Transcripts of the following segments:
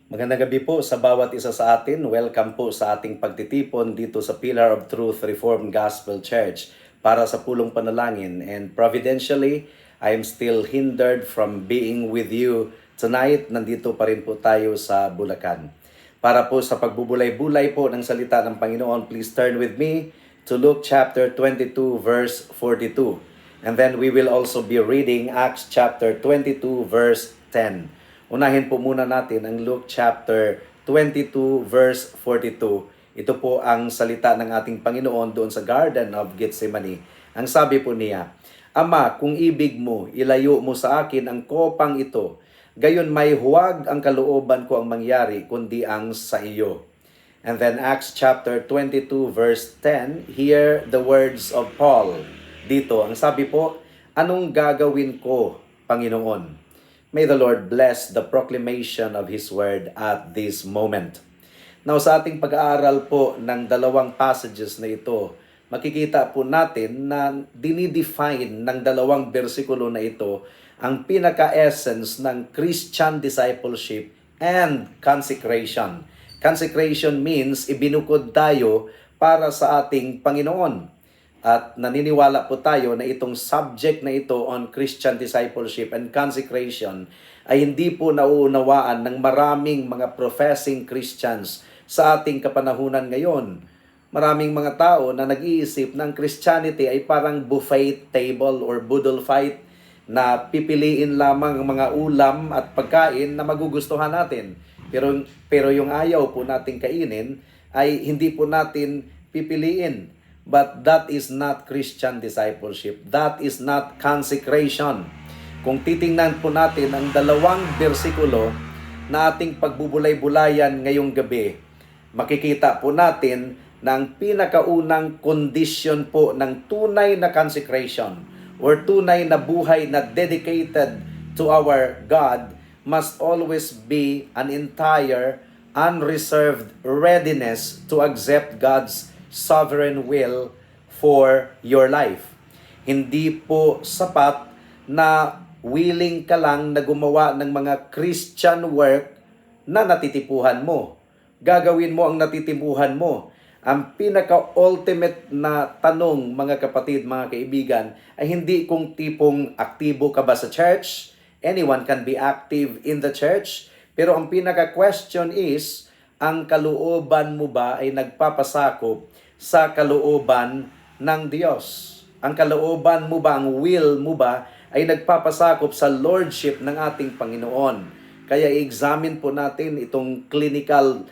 Magandang gabi po sa bawat isa sa atin. Welcome po sa ating pagtitipon dito sa Pillar of Truth Reformed Gospel Church para sa pulong panalangin. And providentially, I am still hindered from being with you tonight. Nandito pa rin po tayo sa Bulacan. Para po sa pagbubulay-bulay po ng salita ng Panginoon, please turn with me to Luke chapter 22 verse 42. And then we will also be reading Acts chapter 22 verse 10. Unahin po muna natin ang Luke chapter 22 verse 42. Ito po ang salita ng ating Panginoon doon sa Garden of Gethsemane. Ang sabi po niya, Ama, kung ibig mo, ilayo mo sa akin ang kopang ito. Gayon may huwag ang kalooban ko ang mangyari, kundi ang sa iyo. And then Acts chapter 22 verse 10, hear the words of Paul. Dito, ang sabi po, anong gagawin ko, Panginoon? May the Lord bless the proclamation of His Word at this moment. Now, sa ating pag-aaral po ng dalawang passages na ito, makikita po natin na dinidefine ng dalawang bersikulo na ito ang pinaka-essence ng Christian discipleship and consecration. Consecration means ibinukod tayo para sa ating Panginoon. At naniniwala po tayo na itong subject na ito on Christian discipleship and consecration ay hindi po nauunawaan ng maraming mga professing Christians sa ating kapanahunan ngayon. Maraming mga tao na nag-iisip ng Christianity ay parang buffet table or boodle fight na pipiliin lamang ang mga ulam at pagkain na magugustuhan natin. Pero yung ayaw po nating kainin ay hindi po natin pipiliin. But that is not Christian discipleship. That is not consecration. Kung titingnan po natin ang dalawang bersikulo na ating pagbubulay-bulayan ngayong gabi, makikita po natin na ang pinakaunang condition po ng tunay na consecration or tunay na buhay na dedicated to our God must always be an entire, unreserved readiness to accept God's sovereign will for your life. Hindi po sapat na willing ka lang na gumawa ng mga Christian work na natitipuhan mo. Gagawin mo ang natitipuhan mo. Ang pinaka-ultimate na tanong, mga kapatid, mga kaibigan, ay hindi kung tipong aktibo ka ba sa church. Anyone can be active in the church. Pero ang pinaka-question is, ang kalooban mo ba ay nagpapasakop sa kalooban ng Diyos? Ang kalooban mo ba, ang will mo ba ay nagpapasakop sa lordship ng ating Panginoon? Kaya i-examine po natin itong clinical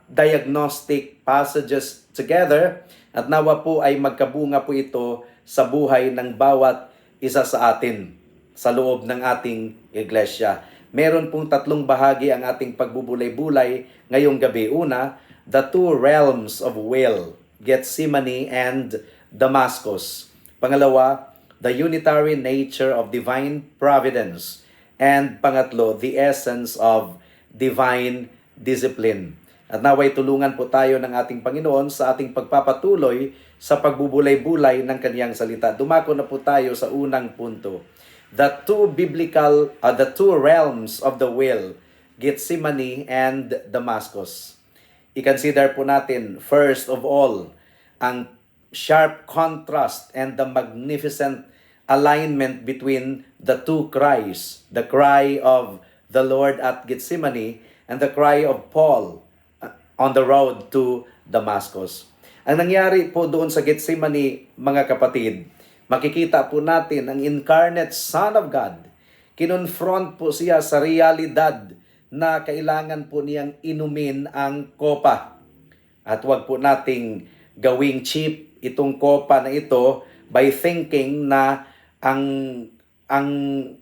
diagnostic passages together at nawa po ay magkabunga po ito sa buhay ng bawat isa sa atin sa loob ng ating iglesia. Meron pong tatlong bahagi ang ating pagbubulay-bulay ngayong gabi. Una, the two realms of will, Gethsemane and Damascus. Pangalawa, the unitary nature of divine providence. And pangatlo, the essence of divine discipline. At naway tulungan po tayo ng ating Panginoon sa ating pagpapatuloy sa pagbubulay-bulay ng Kaniyang salita. Dumako na po tayo sa unang punto. The two realms of the will, Gethsemane and Damascus. I-consider po natin, first of all, ang sharp contrast and the magnificent alignment between the two cries. The cry of the Lord at Gethsemane and the cry of Paul on the road to Damascus. Ang nangyari po doon sa Gethsemane, mga kapatid, makikita po natin ang incarnate Son of God. Kinonfront po siya sa realidad na kailangan po niyang inumin ang kopa. At wag po nating gawing cheap itong kopa na ito by thinking na ang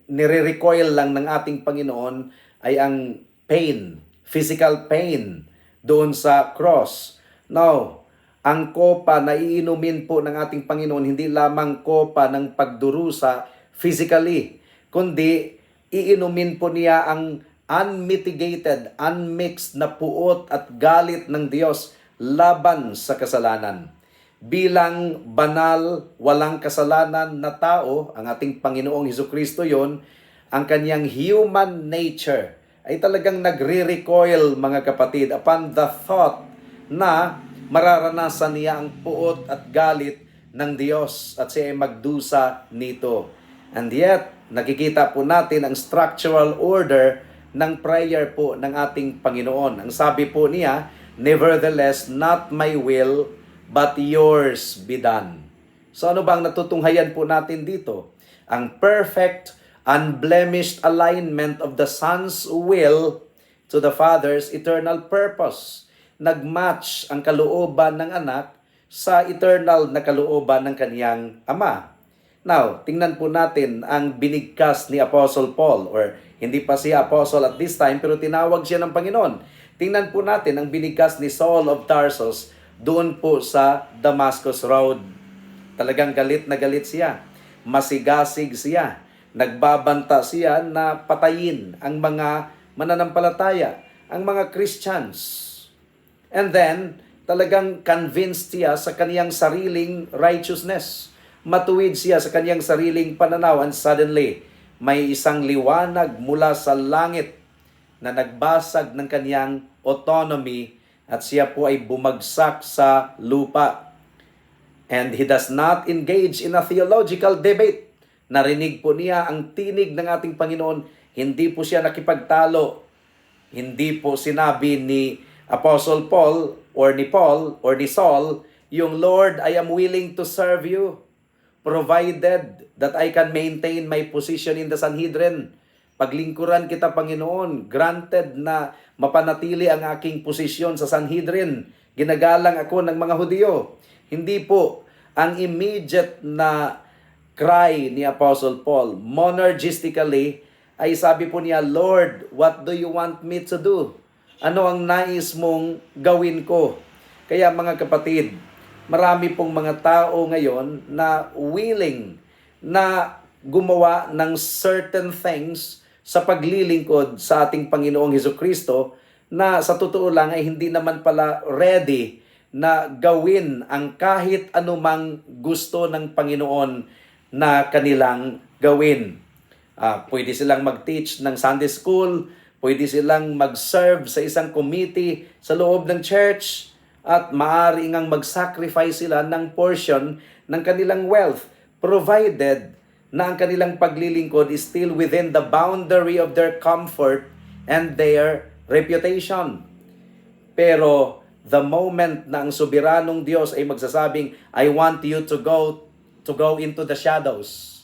nire-recoil lang ng ating Panginoon ay ang pain, physical pain doon sa cross. No. Ang kopa na iinumin po ng ating Panginoon, hindi lamang kopa ng pagdurusa physically, kundi iinumin po niya ang unmitigated, unmixed na puot at galit ng Diyos laban sa kasalanan. Bilang banal, walang kasalanan na tao, ang ating Panginoong Hesukristo yon, ang kanyang human nature ay talagang nagre-recoil, mga kapatid, upon the thought na mararanasan niya ang puot at galit ng Diyos at siya ay magdusa nito. And yet, nakikita po natin ang structural order ng prayer po ng ating Panginoon. Ang sabi po niya, "Nevertheless, not my will, but yours be done." So ano ba ang natutunghayan po natin dito? Ang perfect, unblemished alignment of the Son's will to the Father's eternal purpose. Nagmatch ang kalooban ng anak sa eternal na kalooban ng kaniyang Ama. Now, tingnan po natin ang binigkas ni Apostle Paul, or hindi pa siya apostle at this time pero tinawag siya ng Panginoon. Tingnan po natin ang binigkas ni Saul of Tarsus doon po sa Damascus Road. Talagang galit na galit siya. Masigasig siya. Nagbabanta siya na patayin ang mga mananampalataya, ang mga Christians. And then, talagang convinced siya sa kaniyang sariling righteousness. Matuwid siya sa kaniyang sariling pananaw, and suddenly, may isang liwanag mula sa langit na nagbasag ng kaniyang autonomy at siya po ay bumagsak sa lupa. And he does not engage in a theological debate. Narinig po niya ang tinig ng ating Panginoon. Hindi po siya nakipagtalo. Hindi po sinabi ni Apostle Paul or ni Saul, yung "Lord, I am willing to serve you, provided that I can maintain my position in the Sanhedrin. Paglingkuran kita, Panginoon, granted na mapanatili ang aking posisyon sa Sanhedrin. Ginagalang ako ng mga Hudyo." Hindi po. Ang immediate na cry ni Apostle Paul, monergistically, ay sabi po niya, "Lord, what do you want me to do? Ano ang nais mong gawin ko?" Kaya mga kapatid, marami pong mga tao ngayon na willing na gumawa ng certain things sa paglilingkod sa ating Panginoong Hesukristo na sa totoo lang ay hindi naman pala ready na gawin ang kahit anumang gusto ng Panginoon na kanilang gawin. Pwede silang mag-teach ng Sunday school, pwede silang mag-serve sa isang committee sa loob ng church, at maaari ngang mag-sacrifice sila ng portion ng kanilang wealth, provided na ang kanilang paglilingkod is still within the boundary of their comfort and their reputation. Pero the moment na ang soberanong Diyos ay magsasabing, "I want you to go into the shadows.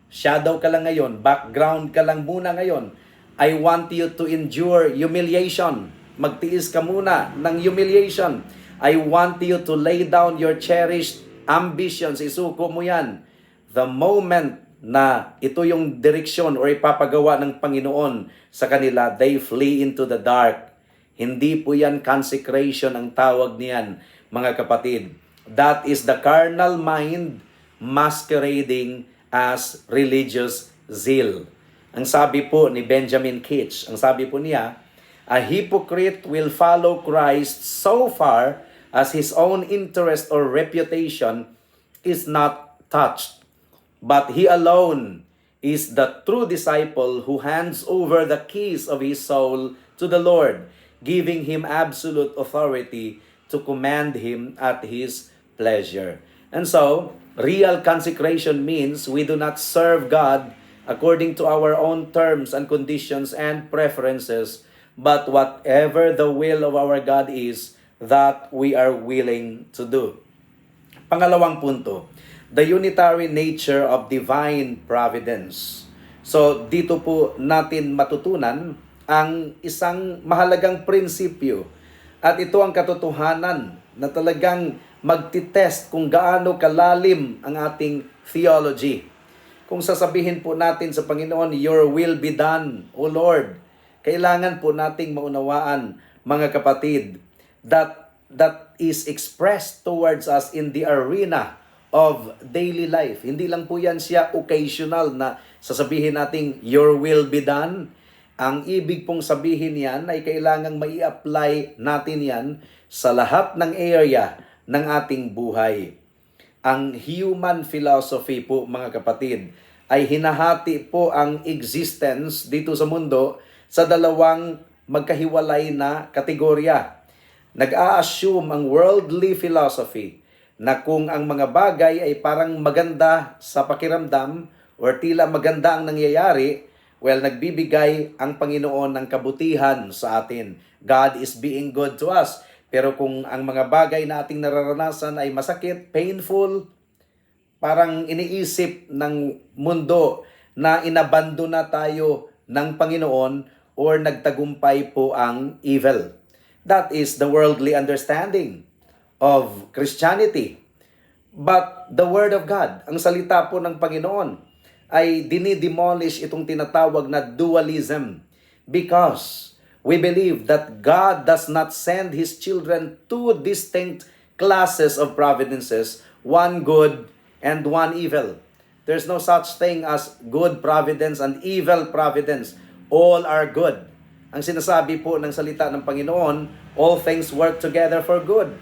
Shadow ka lang ngayon, background ka lang muna ngayon. I want you to endure humiliation. Magtiis ka muna ng humiliation. I want you to lay down your cherished ambitions. Isuko mo yan." The moment na ito yung direksyon or ipapagawa ng Panginoon sa kanila, they flee into the dark. Hindi po yan consecration ang tawag niyan, mga kapatid. That is the carnal mind masquerading as religious zeal. Ang sabi po ni Benjamin Kitch, ang sabi po niya, "A hypocrite will follow Christ so far as his own interest or reputation is not touched. But he alone is the true disciple who hands over the keys of his soul to the Lord, giving him absolute authority to command him at his pleasure." And so, real consecration means we do not serve God according to our own terms and conditions and preferences, but whatever the will of our God is, that we are willing to do. Pangalawang punto, the unitary nature of divine providence. So, dito po natin matutunan ang isang mahalagang prinsipyo. At ito ang katotohanan na talagang magtitest kung gaano kalalim ang ating theology. Kung sasabihin po natin sa Panginoon, "Your will be done, O Lord," kailangan po nating maunawaan, mga kapatid, that is expressed towards us in the arena of daily life. Hindi lang po yan siya occasional na sasabihin nating, "Your will be done." Ang ibig pong sabihin yan ay kailangang mai-apply natin yan sa lahat ng area ng ating buhay. Ang human philosophy po, mga kapatid, ay hinahati po ang existence dito sa mundo sa dalawang magkahiwalay na kategorya. Nag-a-assume ang worldly philosophy na kung ang mga bagay ay parang maganda sa pakiramdam or tila maganda ang nangyayari, well, nagbibigay ang Panginoon ng kabutihan sa atin. God is being good to us. Pero kung ang mga bagay na ating nararanasan ay masakit, painful, parang iniisip ng mundo na inabando na tayo ng Panginoon or nagtagumpay po ang evil. That is the worldly understanding of Christianity. But the Word of God, ang salita po ng Panginoon, ay dinidemolish itong tinatawag na dualism because we believe that God does not send His children two distinct classes of providences, one good and one evil. There's no such thing as good providence and evil providence. All are good. Ang sinasabi po ng salita ng Panginoon, all things work together for good.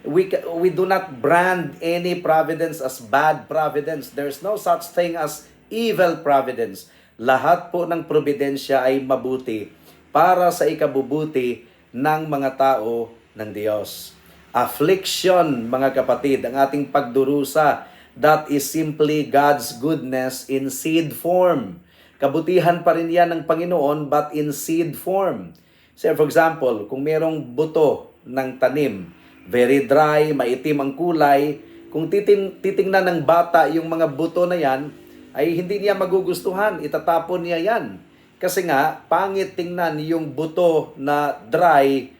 We do not brand any providence as bad providence. There's no such thing as evil providence. Lahat po ng providensya ay mabuti para sa ikabubuti ng mga tao ng Diyos. Affliction, mga kapatid, ang ating pagdurusa, that is simply God's goodness in seed form. Kabutihan pa rin yan ng Panginoon but in seed form. Say for example, kung merong buto ng tanim, very dry, maitim ang kulay, kung titingnan ng bata yung mga buto na yan, ay hindi niya magugustuhan, itatapon niya yan. Kasi nga, pangit tingnan yung buto na dry,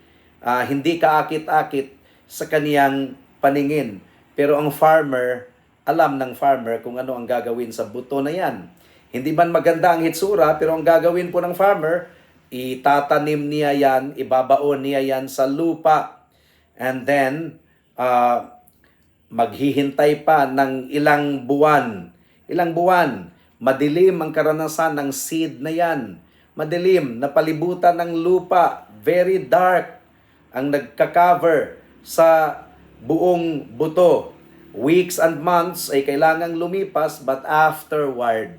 hindi kaakit-akit sa kaniyang paningin. Pero ang farmer, alam ng farmer kung ano ang gagawin sa buto na yan. Hindi man maganda ang hitsura, pero ang gagawin po ng farmer, itatanim niya yan, ibabaon niya yan sa lupa. And then, maghihintay pa ng ilang buwan, madilim ang karanasan ng seed na yan. Madilim, napalibutan ng lupa, very dark ang nagka-cover sa buong buto. Weeks and months ay kailangang lumipas but afterward,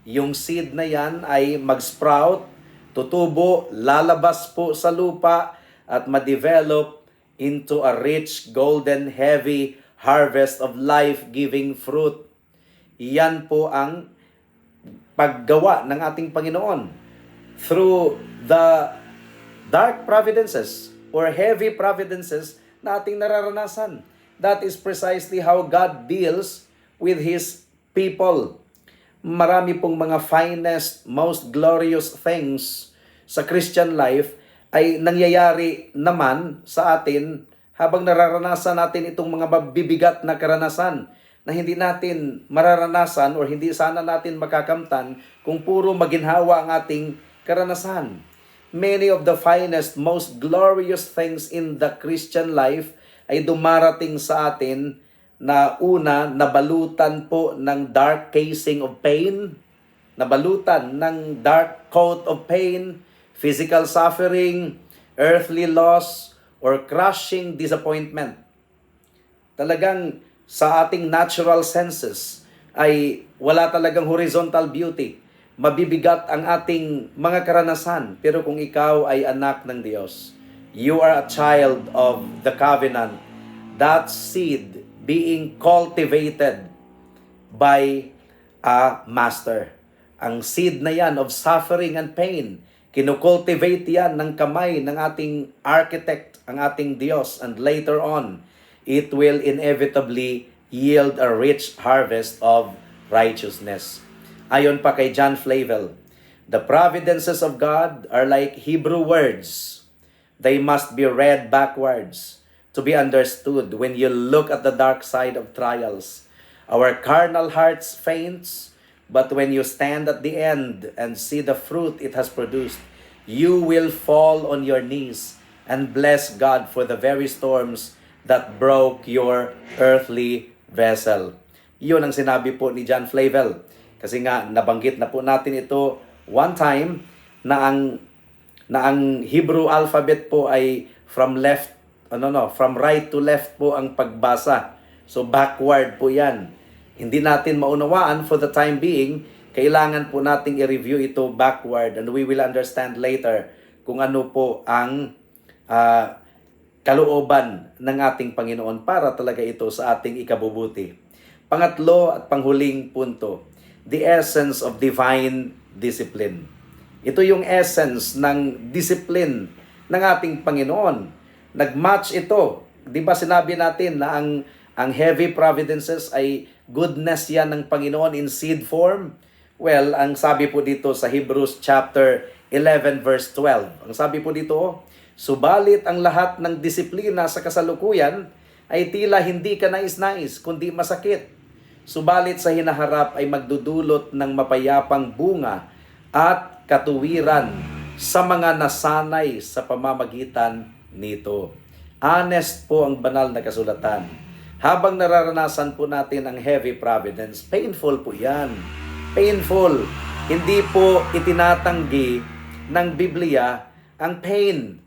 yung seed na yan ay mag-sprout, tutubo, lalabas po sa lupa at ma-develop into a rich, golden, heavy harvest of life-giving fruit. Yan po ang paggawa ng ating Panginoon through the dark providences or heavy providences na ating nararanasan. That is precisely how God deals with His people. Marami pong mga finest, most glorious things sa Christian life ay nangyayari naman sa atin habang nararanasan natin itong mga mabibigat na karanasan na hindi natin mararanasan or hindi sana natin makakamtan kung puro maginhawa ang ating karanasan. Many of the finest, most glorious things in the Christian life ay dumarating sa atin na una, nabalutan po ng dark casing of pain, nabalutan ng dark coat of pain, physical suffering, earthly loss, or crushing disappointment. Talagang sa ating natural senses ay wala talagang horizontal beauty. Mabibigat ang ating mga karanasan. Pero kung ikaw ay anak ng Diyos, you are a child of the covenant, that seed being cultivated by a master. Ang seed na yan of suffering and pain, kinukultivate yan ng kamay ng ating architect, ang ating Diyos, and later on, it will inevitably yield a rich harvest of righteousness. Ayon pa kay John Flavel, the providences of God are like Hebrew words. They must be read backwards to be understood when you look at the dark side of trials. Our carnal hearts faints, but when you stand at the end and see the fruit it has produced, you will fall on your knees and bless God for the very storms that broke your earthly vessel. Yun ang sinabi po ni John Flavel. Kasi nga, nabanggit na po natin ito one time na ang Hebrew alphabet po ay from right to left po ang pagbasa. So backward po yan. Hindi natin maunawaan for the time being kailangan po nating i-review ito backward and we will understand later kung ano po ang kalooban ng ating Panginoon para talaga ito sa ating ikabubuti. Pangatlo at panghuling punto, the essence of divine discipline. Ito yung essence ng discipline ng ating Panginoon. Nag-match ito. Di ba sinabi natin na ang heavy providences ay goodness yan ng Panginoon in seed form? Well, ang sabi po dito sa Hebrews chapter 11 verse 12. Ang sabi po dito, subalit ang lahat ng disiplina sa kasalukuyan ay tila hindi ka nais-nais, kundi masakit. Subalit sa hinaharap ay magdudulot ng mapayapang bunga at katuwiran sa mga nasanay sa pamamagitan nito. Honest po ang banal na kasulatan. Habang nararanasan po natin ang heavy providence, painful po yan. Painful. Hindi po itinatanggi ng Biblia ang pain.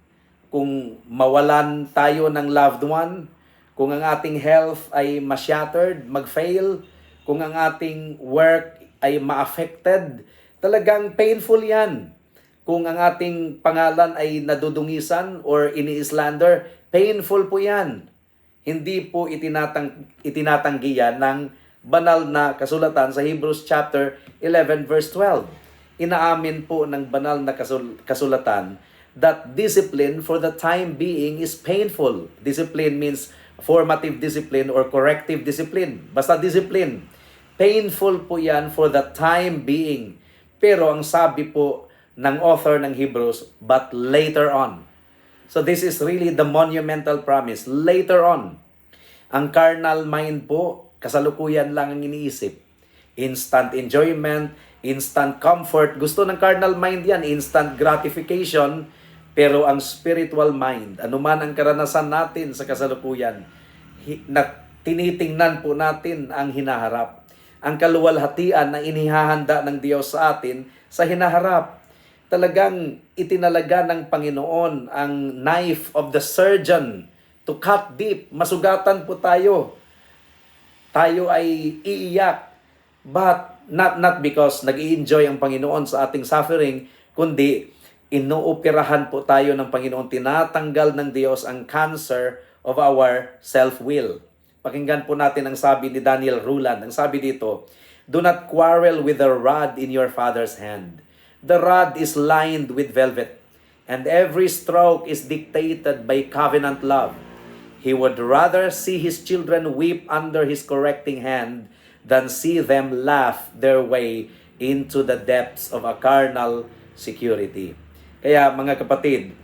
Kung mawalan tayo ng loved one, kung ang ating health ay ma-shattered, mag-fail, kung ang ating work ay ma-affected, talagang painful yan. Kung ang ating pangalan ay nadudungisan or ini-slander, painful po yan. Hindi po itinatanggi yan ng banal na kasulatan sa Hebrews chapter 11 verse 12. Inaamin po ng banal na kasulatan that discipline for the time being is painful. Discipline means formative discipline or corrective discipline. Basta discipline. Painful po yan for the time being. Pero ang sabi po ng author ng Hebrews, but later on. So this is really the monumental promise. Later on, ang carnal mind po, kasalukuyan lang ang iniisip. Instant enjoyment, instant comfort. Gusto ng carnal mind yan, instant gratification. Pero ang spiritual mind, anuman ang karanasan natin sa kasalukuyan, tinitingnan po natin ang hinaharap. Ang kaluwalhatian na inihahanda ng Diyos sa atin sa hinaharap. Talagang itinalaga ng Panginoon ang knife of the surgeon to cut deep. Masugatan po tayo. Tayo ay iiyak. But not because nag-i-enjoy ang Panginoon sa ating suffering, kundi inuoperahan po tayo ng Panginoon. Tinatanggal ng Diyos ang cancer of our self-will. Pakinggan po natin ang sabi ni Daniel Ruland. Ang sabi dito, do not quarrel with the rod in your father's hand. The rod is lined with velvet, and every stroke is dictated by covenant love. He would rather see his children weep under his correcting hand than see them laugh their way into the depths of a carnal security. Kaya mga kapatid,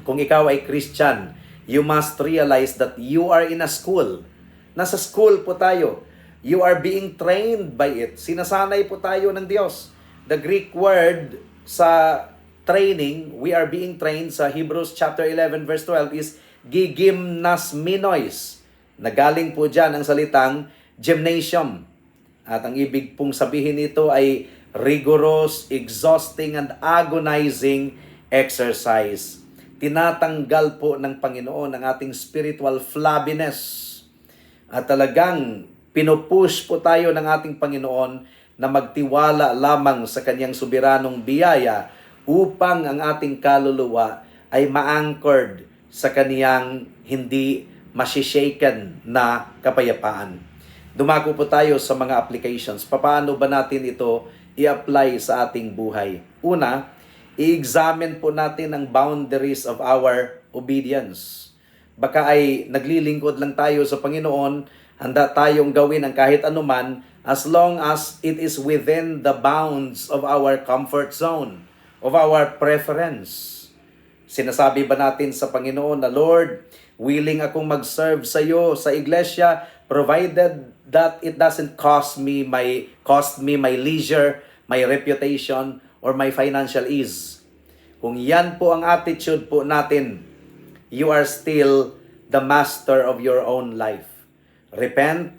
kung ikaw ay Christian, you must realize that you are in a school. Nasa school po tayo. You are being trained by it. Sinasanay po tayo ng Diyos. The Greek word sa training, we are being trained sa Hebrews chapter 11 verse 12 is gigimnasminois. Nagaling po dyan ang salitang gymnasium. At ang ibig pong sabihin nito ay rigorous, exhausting, and agonizing exercise. Tinatanggal po ng Panginoon ang ating spiritual flabbiness. At talagang pinupush po tayo ng ating Panginoon na magtiwala lamang sa kanyang soberanong biyaya upang ang ating kaluluwa ay ma-anchored sa kaniyang hindi masishaken na kapayapaan. Dumako po tayo sa mga applications. Paano ba natin ito i-apply sa ating buhay? Una, i-examine po natin ang boundaries of our obedience. Baka ay naglilingkod lang tayo sa Panginoon, handa tayong gawin ang kahit anuman as long as it is within the bounds of our comfort zone, of our preference. Sinasabi ba natin sa Panginoon na, Lord, willing akong mag-serve sa iyo sa iglesia provided that it doesn't cost me my leisure, my reputation, or my financial ease. Kung yan po ang attitude po natin, you are still the master of your own life. Repent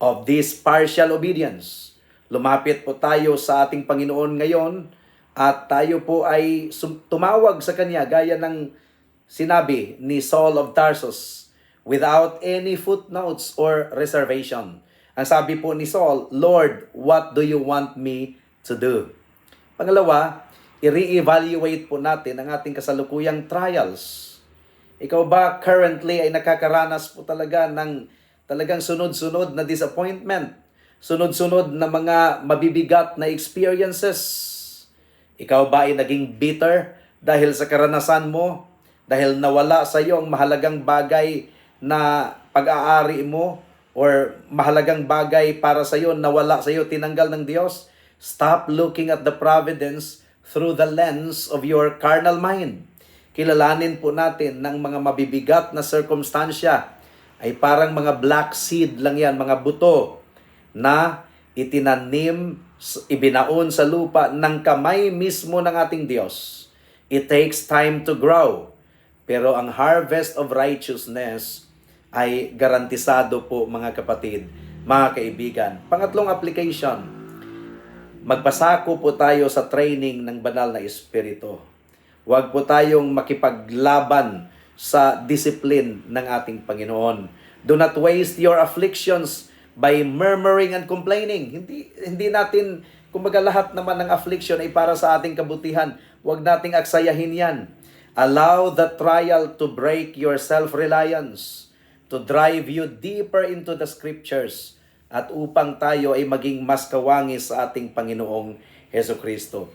of this partial obedience. Lumapit po tayo sa ating Panginoon ngayon at tayo po ay tumawag sa Kanya gaya ng sinabi ni Saul of Tarsus without any footnotes or reservation. Ang sabi po ni Saul, Lord, what do you want me to do? Pangalawa, i-re-evaluate po natin ang ating kasalukuyang trials. Ikaw ba currently ay nakakaranas po talaga ng talagang sunod-sunod na disappointment? Sunod-sunod na mga mabibigat na experiences? Ikaw ba ay naging bitter dahil sa karanasan mo? Dahil nawala sa iyo ang mahalagang bagay na pag-aari mo? Or mahalagang bagay para sa iyo, nawala sa iyo, tinanggal ng Diyos? Stop looking at the providence through the lens of your carnal mind. Kilalanin po natin ng mga mabibigat na sirkumstansya ay parang mga black seed lang yan, mga buto na itinanim, ibinaon sa lupa ng kamay mismo ng ating Diyos. It takes time to grow. Pero ang harvest of righteousness ay garantisado po, mga kapatid, mga kaibigan. Pangatlong application, magpasako po tayo sa training ng banal na Espiritu. Huwag po tayong makipaglaban sa discipline ng ating Panginoon. Do not waste your afflictions by murmuring and complaining. Hindi natin, kumbaga lahat naman ng affliction ay para sa ating kabutihan. Huwag nating aksayahin yan. Allow the trial to break your self-reliance, to drive you deeper into the scriptures, at upang tayo ay maging mas kawangis sa ating Panginoong Hesukristo.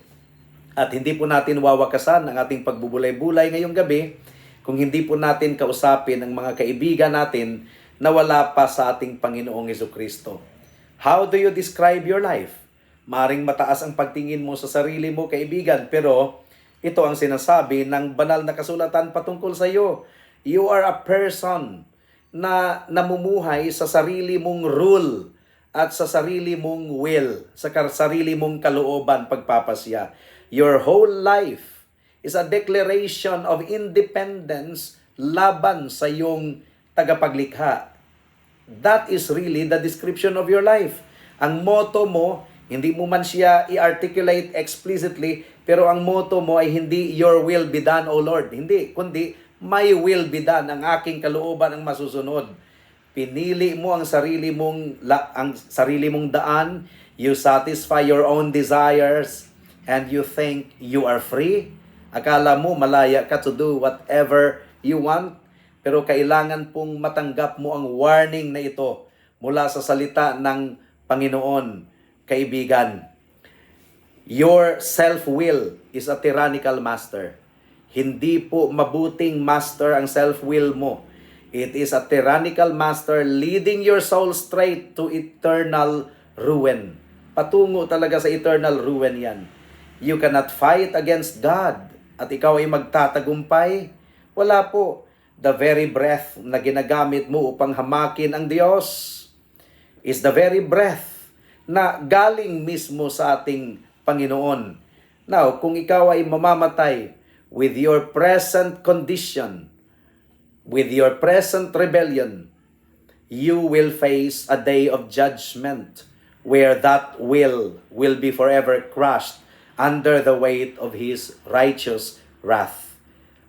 At hindi po natin wawakasan ang ating pagbubulay-bulay ngayong gabi kung hindi po natin kausapin ang mga kaibigan natin na wala pa sa ating Panginoong Hesukristo. How do you describe your life? Maring mataas ang pagtingin mo sa sarili mo, kaibigan, pero ito ang sinasabi ng banal na kasulatan patungkol sa iyo. You are a person na namumuhay sa sarili mong rule at sa sarili mong will, sa sarili mong kalooban, pagpapasya. Your whole life is a declaration of independence laban sa iyong tagapaglikha. That is really the description of your life. Ang motto mo, hindi mo man siya i-articulate explicitly, pero ang motto mo ay hindi your will be done, O Lord. Hindi, kundi my will be done, ang aking kalooban ang masusunod. Pinili mo ang sarili mong daan, you satisfy your own desires, and you think you are free. Akala mo malaya ka to do whatever you want, pero kailangan pong matanggap mo ang warning na ito mula sa salita ng Panginoon, kaibigan. Your self-will is a tyrannical master. Hindi po mabuting master ang self-will mo. It is a tyrannical master leading your soul straight to eternal ruin. Patungo talaga sa eternal ruin yan. You cannot fight against God at ikaw ay magtatagumpay. Wala po. The very breath na ginagamit mo upang hamakin ang Diyos is the very breath na galing mismo sa ating Panginoon. Now, kung ikaw ay mamamatay with your present condition, with your present rebellion, you will face a day of judgment where that will be forever crushed under the weight of His righteous wrath.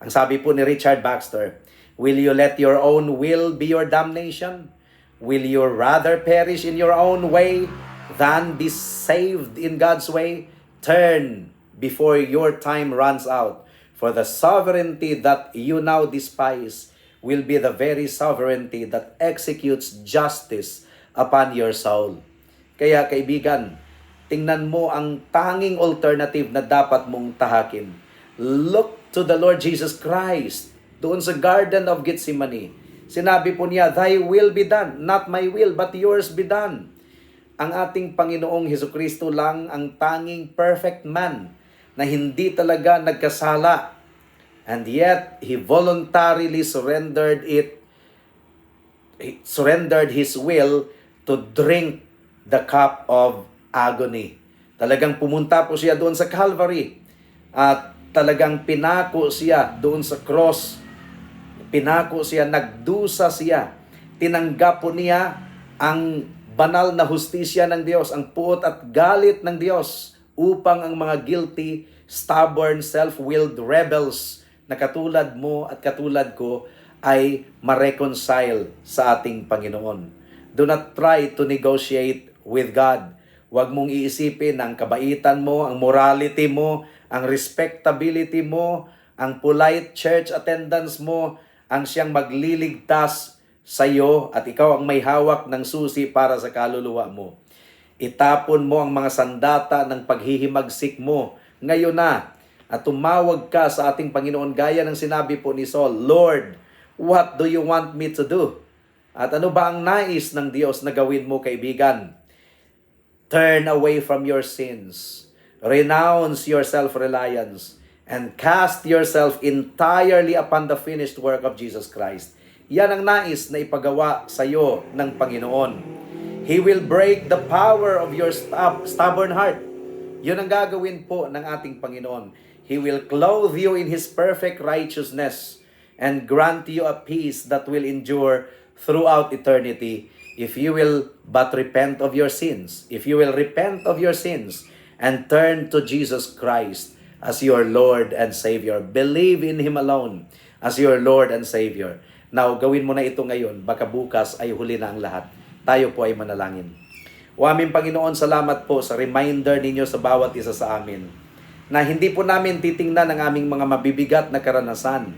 Ang sabi po ni Richard Baxter, will you let your own will be your damnation? Will you rather perish in your own way than be saved in God's way? Turn before your time runs out. For the sovereignty that you now despise will be the very sovereignty that executes justice upon your soul. Kaya kaibigan, tingnan mo ang tanging alternative na dapat mong tahakin. Look to the Lord Jesus Christ. Doon sa Garden of Gethsemane, sinabi po niya, Thy will be done, not my will, but yours be done. Ang ating Panginoong Hesukristo lang ang tanging perfect man na hindi talaga nagkasala. And yet, He voluntarily surrendered His will to drink the cup of agony. Talagang pumunta po siya doon sa Calvary at talagang pinako siya doon sa cross. Pinako siya, nagdusa siya. Tinanggap po niya ang banal na hustisya ng Diyos, ang puot at galit ng Diyos upang ang mga guilty, stubborn, self-willed rebels na katulad mo at katulad ko ay ma-reconcile sa ating Panginoon. Do not try to negotiate with God. Huwag mong iisipin ang kabaitan mo, ang morality mo, ang respectability mo, ang polite church attendance mo, ang siyang magliligtas sa iyo at ikaw ang may hawak ng susi para sa kaluluwa mo. Itapon mo ang mga sandata ng paghihimagsik mo ngayon na at tumawag ka sa ating Panginoon gaya ng sinabi po ni Saul, Lord, what do you want me to do? At ano ba ang nais ng Diyos na gawin mo, kaibigan? Turn away from your sins. Renounce your self-reliance and cast yourself entirely upon the finished work of Jesus Christ. Yan ang nais na ipagawa sa iyo ng Panginoon. He will break the power of your stubborn heart. Yun ang gagawin po ng ating Panginoon. He will clothe you in His perfect righteousness and grant you a peace that will endure throughout eternity if you will but repent of your sins. If you will repent of your sins and turn to Jesus Christ as your Lord and Savior. Believe in Him alone as your Lord and Savior. Now, gawin mo na ito ngayon. Baka bukas ay huli na ang lahat. Tayo po ay manalangin. O aming Panginoon, salamat po sa reminder ninyo sa bawat isa sa amin na hindi po namin titingnan ang aming mga mabibigat na karanasan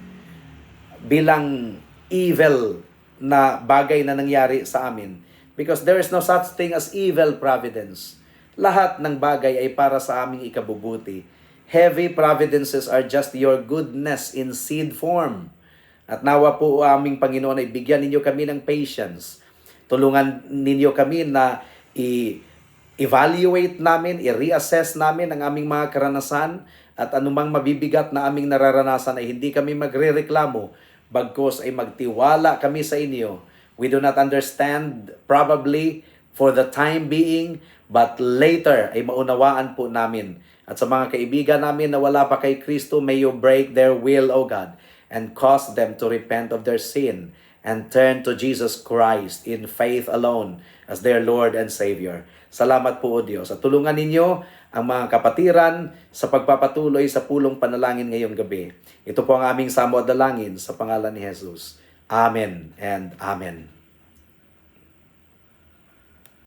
bilang evil na bagay na nangyari sa amin. Because there is no such thing as evil providence. Lahat ng bagay ay para sa aming ikabubuti. Heavy providences are just your goodness in seed form. At nawa po aming Panginoon ay bigyan ninyo kami ng patience. Tulungan ninyo kami na i-evaluate namin, i-reassess namin ang aming mga karanasan at anumang mabibigat na aming nararanasan ay hindi kami magrereklamo, bagkus ay magtiwala kami sa inyo. We do not understand probably for the time being, but later ay maunawaan po namin. At sa mga kaibigan namin na wala pa kay Kristo, may you break their will, O God, and cause them to repent of their sin and turn to Jesus Christ in faith alone as their Lord and Savior. Salamat po, O Diyos. At tulungan ninyo ang mga kapatiran sa pagpapatuloy sa pulong panalangin ngayong gabi. Ito po ang aming samo at dalangin sa pangalan ni Jesus. Amen and Amen.